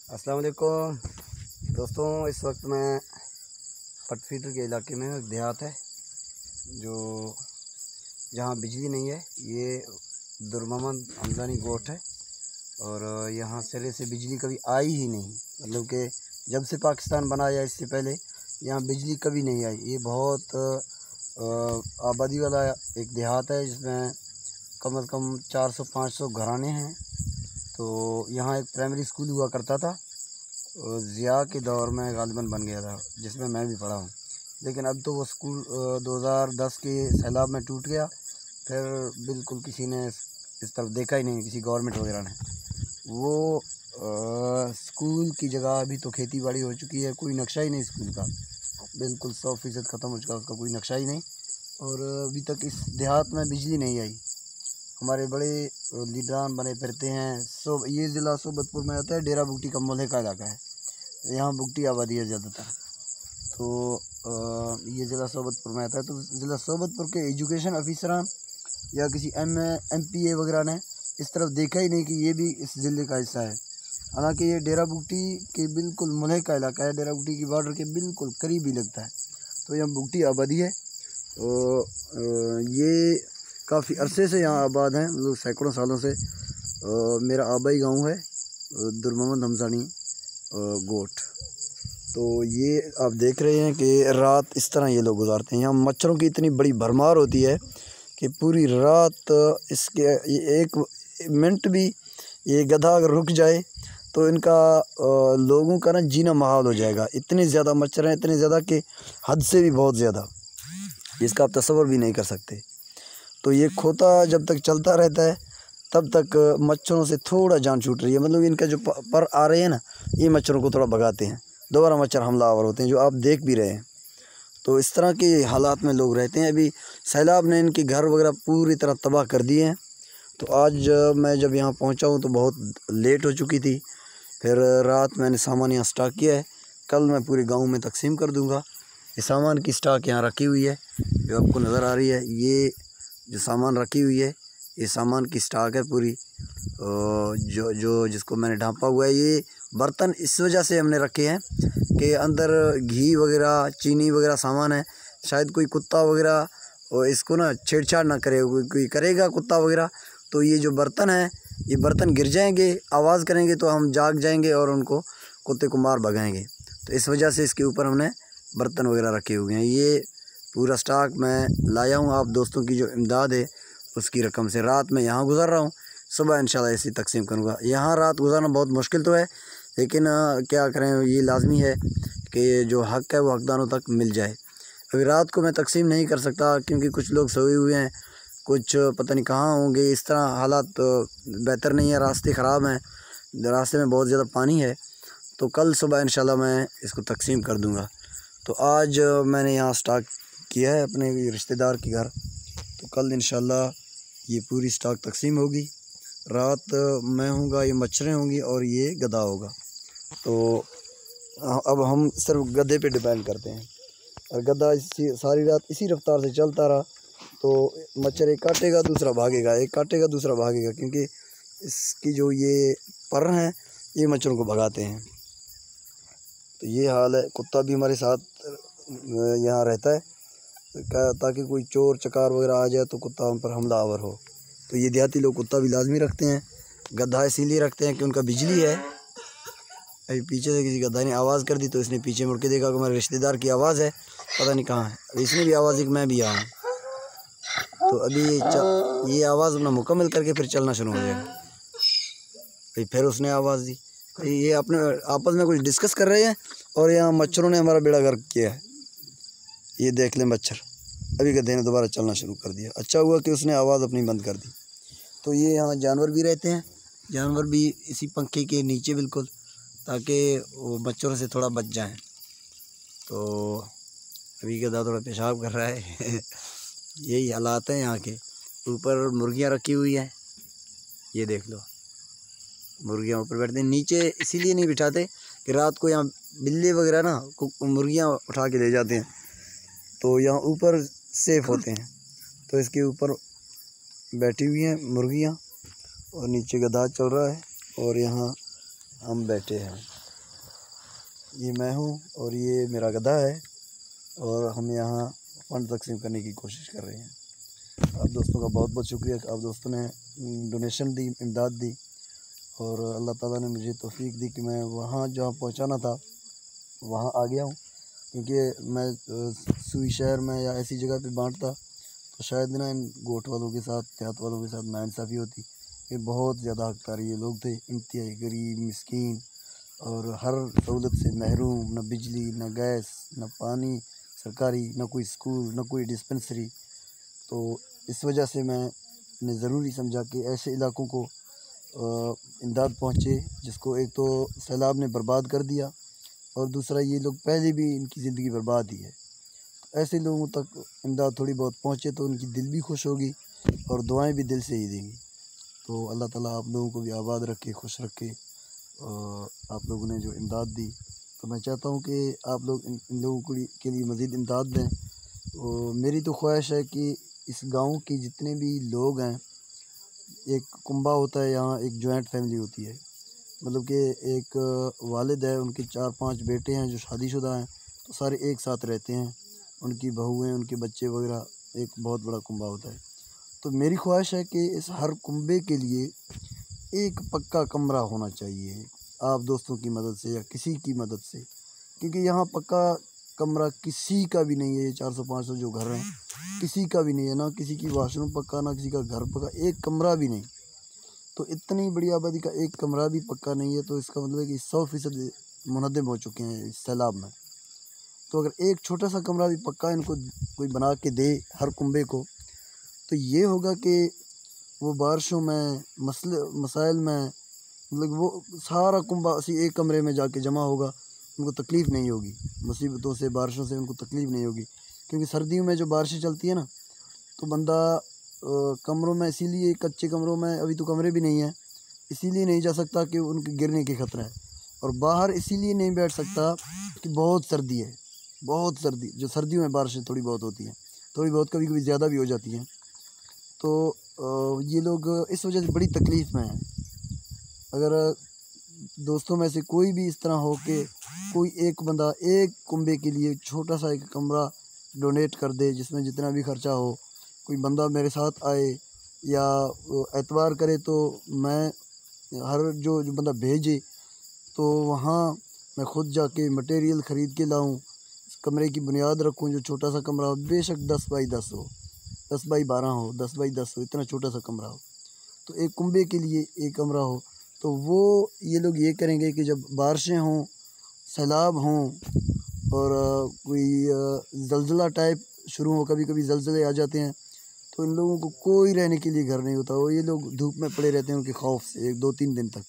अस्सलाम वालेकुम दोस्तों, इस वक्त मैं पटफीटर के इलाके में, एक देहात है जो जहाँ बिजली नहीं है। ये दुरमोहम्मद हमजानी गोट है और यहाँ सिरे से बिजली कभी आई ही नहीं। मतलब कि जब से पाकिस्तान बनाया इससे पहले यहाँ बिजली कभी नहीं आई। ये बहुत आबादी वाला एक देहात है जिसमें कम से कम 400-500 घराने हैं। तो यहाँ एक प्राइमरी स्कूल हुआ करता था, ज़िया के दौर में गालिबन बन गया था, जिसमें मैं भी पढ़ा हूँ। लेकिन अब तो वो स्कूल 2010 के सैलाब में टूट गया। फिर बिल्कुल किसी ने इस तरफ देखा ही नहीं, किसी गवर्नमेंट वगैरह ने। वो स्कूल की जगह अभी तो खेती बाड़ी हो चुकी है, कोई नक्शा ही नहीं स्कूल का, बिल्कुल 100% ख़त्म हो चुका, उसका कोई नक्शा ही नहीं। और अभी तक इस देहात में बिजली नहीं आई। हमारे बड़े लीडरान बने फिरते हैं। ये ज़िला सोबतपुर में आता है, डेरा बुगटी का मोहल्ले का इलाका है, यहाँ बुगटी आबादी है ज़्यादातर। तो ये ज़िला सोबतपुर में आता है। तो ज़िला सोबतपुर के एजुकेशन अफिसरान या किसी MPA वगैरह ने इस तरफ देखा ही नहीं कि ये भी इस ज़िले का हिस्सा है। हालांकि ये डेरा बुगटी के बिल्कुल मोहल्ले का इलाका है, डेरा बुगटी की बॉर्डर के बिल्कुल करीब ही लगता है। तो यहाँ बुगटी आबादी है। तो ये काफ़ी अरसे से यहाँ आबाद हैं, मतलब सैकड़ों सालों से। मेरा आबाई गांव है दुरमोहम्मद हमजानी गोट। तो ये आप देख रहे हैं कि रात इस तरह ये लोग गुजारते हैं। यहाँ मच्छरों की इतनी बड़ी भरमार होती है कि पूरी रात इसके एक मिनट भी ये गधा अगर रुक जाए तो इनका लोगों का ना जीना महाल हो जाएगा। इतने ज़्यादा मच्छर हैं, इतने ज़्यादा कि हद से भी बहुत ज़्यादा, जिसका आप तसव्वुर भी नहीं कर सकते। तो ये खोता जब तक चलता रहता है तब तक मच्छरों से थोड़ा जान छूट रही है। मतलब इनका जो पर आ रहे हैं ना, ये मच्छरों को थोड़ा भगाते हैं, दोबारा मच्छर हमलावर होते हैं, जो आप देख भी रहे हैं। तो इस तरह के हालात में लोग रहते हैं। अभी सैलाब ने इनके घर वगैरह पूरी तरह तबाह कर दिए हैं। तो आज मैं जब यहाँ पहुँचा हूँ तो बहुत लेट हो चुकी थी। फिर रात मैंने सामान यहाँ स्टॉक किया है, कल मैं पूरे गाँव में तकसीम कर दूँगा। ये सामान की स्टॉक यहाँ रखी हुई है, जो आपको नज़र आ रही है। ये जो सामान रखी हुई है, ये सामान की स्टॉक है पूरी, जिसको मैंने ढांपा हुआ है। ये बर्तन इस वजह से हमने रखे हैं कि अंदर घी वगैरह, चीनी वगैरह सामान है। शायद कोई कुत्ता वगैरह और इसको ना छेड़छाड़ ना करे, कोई करेगा कुत्ता वगैरह तो ये जो बर्तन है, ये बर्तन गिर जाएंगे, आवाज़ करेंगे तो हम जाग जाएंगे और उनको कुत्ते को मार भगाएंगे। तो इस वजह से इसके ऊपर हमने बर्तन वगैरह रखे हुए हैं। ये पूरा स्टॉक मैं लाया हूँ आप दोस्तों की जो इमदाद है उसकी रकम से। रात में यहाँ गुज़ार रहा हूँ, सुबह इंशाल्लाह ऐसी तकसीम करूँगा। यहाँ रात गुजारना बहुत मुश्किल तो है, लेकिन क्या करें, ये लाजमी है कि जो हक़ है वो हकदारों तक मिल जाए। अभी रात को मैं तकसीम नहीं कर सकता क्योंकि कुछ लोग सोए हुए हैं, कुछ पता नहीं कहाँ होंगे। इस तरह हालात बेहतर नहीं है, रास्ते ख़राब हैं, रास्ते में बहुत ज़्यादा पानी है। तो कल सुबह इंशाल्लाह मैं इसको तकसीम कर दूँगा। तो आज मैंने यहाँ स्टॉक किया है अपने रिश्तेदार के घर, तो कल इंशाल्लाह ये पूरी स्टॉक तकसीम होगी। रात मैं हूँगा, ये मच्छरें होंगी और ये गधा होगा। तो अब हम सिर्फ गधे पे डिपेंड करते हैं। और गधा इसी सारी रात इसी रफ्तार से चलता रहा तो मच्छर एक काटेगा दूसरा भागेगा, एक काटेगा दूसरा भागेगा, क्योंकि इसकी जो ये पर हैं ये मच्छरों को भगाते हैं। तो ये हाल है। कुत्ता भी हमारे साथ यहाँ रहता है ताकि कोई चोर चकार वगैरह आ जाए तो कुत्ता उन पर हमलावर हो। तो ये देहाती लोग कुत्ता भी लाजमी रखते हैं। गधा इसीलिए रखते हैं कि उनका बिजली है। अभी पीछे से किसी गधा ने आवाज़ कर दी तो इसने पीछे मुड़ के देखा कि हमारे रिश्तेदार की आवाज़ है, पता नहीं कहाँ है। इसने भी आवाज़ दी कि मैं भी आया हूँ। तो अभी ये आवाज़ अपना मुकम्मल करके फिर चलना शुरू हो जाएगा। फिर उसने आवाज़ दी। ये अपने आपस में कुछ डिस्कस कर रहे हैं और यहाँ मच्छरों ने हमारा बेड़ा गर्क किया है। ये देख लें मच्छर, अभी गधे ने दोबारा चलना शुरू कर दिया। अच्छा हुआ कि उसने आवाज़ अपनी बंद कर दी। तो ये यहाँ जानवर भी रहते हैं, जानवर भी इसी पंखे के नीचे बिल्कुल, ताकि वो मच्छरों से थोड़ा बच जाएं। तो अभी गधा थोड़ा पेशाब कर रहा है यही हालात हैं यहाँ के। ऊपर मुर्गियाँ रखी हुई हैं, ये देख लो, मुर्गियाँ ऊपर बैठते हैं। नीचे इसीलिए नहीं बिठाते कि रात को यहाँ बिल्ली वगैरह ना मुर्गियाँ उठा के ले जाते हैं, तो यहाँ ऊपर सेफ होते हैं। तो इसके ऊपर बैठी हुई हैं मुर्गियाँ और नीचे गधा चल रहा है और यहाँ हम बैठे हैं। ये मैं हूँ और ये मेरा गधा है और हम यहाँ फंड तकसीम करने की कोशिश कर रहे हैं। आप दोस्तों का बहुत बहुत शुक्रिया कि आप दोस्तों ने डोनेशन दी, इमदाद दी, और अल्लाह ताला ने मुझे तौफीक दी कि मैं वहाँ जहाँ पहुँचाना था वहाँ आ गया हूँ। क्योंकि मैं सुई शहर में या ऐसी जगह पे बांटता तो शायद ना इन गोट वालों के साथ, देहात वालों के साथ नाइंसाफ़ी होती। ये बहुत ज़्यादा हक़दारी ये लोग थे, इंतहाई गरीब, मिस्कीन और हर सहूलत से महरूम, न बिजली, न गैस, न पानी सरकारी, न कोई स्कूल, न कोई डिस्पेंसरी। तो इस वजह से मैंने ज़रूरी समझा कि ऐसे इलाकों को इमदाद पहुँचे जिसको एक तो सैलाब ने बर्बाद कर दिया और दूसरा ये लोग पहले भी इनकी ज़िंदगी बर्बाद ही है। तो ऐसे लोगों तक इमदाद थोड़ी बहुत पहुँचे तो उनकी दिल भी खुश होगी और दुआएं भी दिल से ही देंगी। तो अल्लाह ताला आप लोगों को भी आबाद रखे, खुश रखे। आप लोगों ने जो इमदाद दी, तो मैं चाहता हूँ कि आप लोग इन लोगों के लिए मज़ीद इमदाद दें। तो मेरी तो ख्वाहिश है कि इस गांव के जितने भी लोग हैं, एक कुंबा होता है यहाँ, एक जॉइंट फैमिली होती है, मतलब कि एक वालिद है, उनके 4-5 बेटे हैं जो शादीशुदा हैं, तो सारे एक साथ रहते हैं, उनकी बहुएं, उनके बच्चे वगैरह, एक बहुत बड़ा कुंबा होता है। तो मेरी ख्वाहिश है कि इस हर कुंबे के लिए एक पक्का कमरा होना चाहिए, आप दोस्तों की मदद से या किसी की मदद से, क्योंकि यहाँ पक्का कमरा किसी का भी नहीं है। ये 400-500 जो घर हैं किसी का भी नहीं है, ना किसी की वाशरूम पक्का, ना किसी का घर पक्का, एक कमरा भी नहीं। तो इतनी बड़ी आबादी का एक कमरा भी पक्का नहीं है, तो इसका मतलब है कि 100% मुनहदम हो चुके हैं इस सैलाब में। तो अगर एक छोटा सा कमरा भी पक्का इनको कोई बना के दे हर कुंबे को, तो ये होगा कि वो बारिशों में मसाइल में, मतलब वो सारा कुंबा इसी एक कमरे में जाके जमा होगा, उनको तकलीफ़ नहीं होगी, मुसीबतों से, बारिशों से उनको तकलीफ़ नहीं होगी। क्योंकि सर्दियों में जो बारिशें चलती है ना, तो बंदा कमरों में, इसीलिए कच्चे कमरों में, अभी तो कमरे भी नहीं हैं, इसीलिए नहीं जा सकता कि उनके गिरने के ख़तरा है। और बाहर इसीलिए नहीं बैठ सकता कि बहुत सर्दी है, बहुत सर्दी, जो सर्दियों में बारिशें थोड़ी बहुत होती हैं, थोड़ी बहुत, कभी कभी ज़्यादा भी हो जाती हैं। तो ये लोग इस वजह से बड़ी तकलीफ़ में हैं। अगर दोस्तों में से कोई भी इस तरह हो कि कोई एक बंदा एक कुंबे के लिए छोटा सा एक कमरा डोनेट कर दे, जिसमें जितना भी ख़र्चा हो, कोई बंदा मेरे साथ आए या एतवार करे, तो मैं हर जो बंदा भेजे तो वहाँ मैं ख़ुद जाके मटेरियल ख़रीद के लाऊं, कमरे की बुनियाद रखूं, जो छोटा सा कमरा हो, बेशक 10 बाई 10 हो, 10 बाई 12 हो, 10 बाई 10 हो, इतना छोटा सा कमरा हो, तो एक कुंबे के लिए एक कमरा हो। तो वो ये लोग ये करेंगे कि जब बारिशें हों, सैलाब हों और कोई ज़लज़ला टाइप शुरू हो, कभी कभी ज़लज़ले आ जाते हैं, तो इन लोगों को कोई रहने के लिए घर नहीं होता। वो ये लोग धूप में पड़े रहते हैं उनके खौफ से, 1-2-3 दिन तक।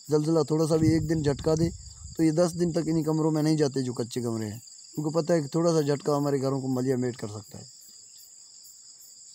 ज़लज़ला थोड़ा सा भी एक दिन झटका दे तो ये 10 दिन तक इन्हीं कमरों में नहीं जाते जो कच्चे कमरे हैं। उनको पता है कि थोड़ा सा झटका हमारे घरों को मलिया मेट कर सकता है।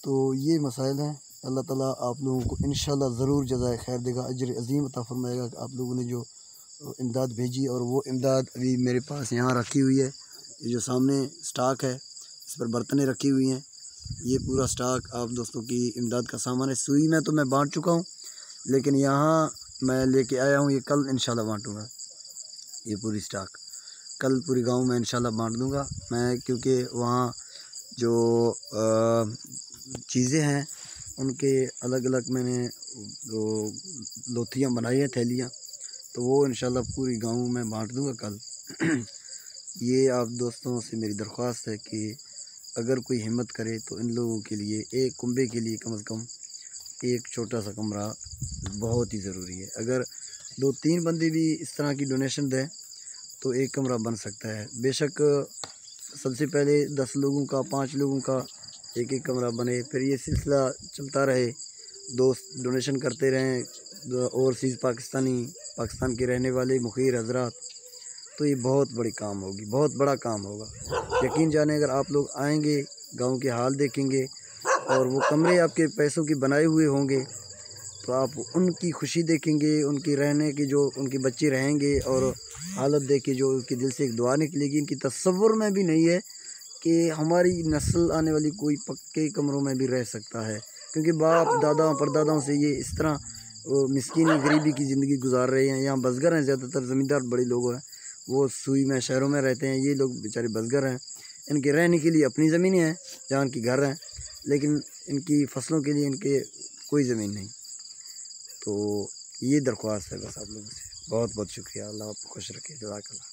तो ये मसाइल हैं। अल्लाह ताला आप लोगों को इंशाल्लाह ज़रूर जज़ाए खैर देगा, अजर अज़ीम अता फ़रमाएगा कि आप लोगों ने जो इमदाद भेजी। और वो इमदाद अभी मेरे पास यहाँ रखी हुई है, ये जो सामने स्टॉक है, इस पर बर्तनें रखी हुई हैं, ये पूरा स्टॉक आप दोस्तों की इमदाद का सामान है। सुई में तो मैं बांट चुका हूँ, लेकिन यहाँ मैं लेके आया हूँ, ये कल इंशाल्लाह बांटूँगा। ये पूरी स्टॉक कल पूरी गाँव में इंशाल्लाह बांट दूँगा मैं, क्योंकि वहाँ जो चीज़ें हैं उनके अलग अलग मैंने वो लोथियाँ बनाई हैं, थैलियाँ, तो वो इंशाल्लाह पूरी गाँव में बांट दूँगा कल। ये आप दोस्तों से मेरी दरख्वास्त है कि अगर कोई हिम्मत करे तो इन लोगों के लिए एक कुंबे के लिए कम से कम एक छोटा सा कमरा बहुत ही ज़रूरी है। अगर 2-3 बंदे भी इस तरह की डोनेशन दें तो एक कमरा बन सकता है। बेशक सबसे पहले 10 लोगों का, 5 लोगों का एक एक कमरा बने, फिर ये सिलसिला चलता रहे, दोस्त डोनेशन करते रहें, ओवरसीज़ पाकिस्तान के रहने वाले मुखिर हजरात, तो ये बहुत बड़ी काम होगी, बहुत बड़ा काम होगा। यकीन जाने अगर आप लोग आएंगे, गांव के हाल देखेंगे और वो कमरे आपके पैसों के बनाए हुए होंगे, तो आप उनकी खुशी देखेंगे, उनकी रहने की जो उनके बच्चे रहेंगे और हालत देख के जो उनके दिल से एक दुआ निकलेगी। इनकी तसव्वुर में भी नहीं है कि हमारी नस्ल आने वाली कोई पक्के कमरों में भी रह सकता है, क्योंकि बाप दादाओं परदादाओं से ये इस तरह मिस्कीनी गरीबी की ज़िंदगी गुजार रहे हैं। यहाँ बसगर हैं, ज़्यादातर ज़मींदार बड़े लोग हैं, वो सुई में शहरों में रहते हैं, ये लोग बेचारे बसगर हैं। इनके रहने के लिए अपनी ज़मीनें हैं जहाँ इनके घर हैं, लेकिन इनकी फसलों के लिए इनके कोई ज़मीन नहीं। तो ये दरख्वास्त है बस आप लोगों से। बहुत बहुत शुक्रिया, अल्लाह आपको खुश रखे, जज़ाकल्लाह।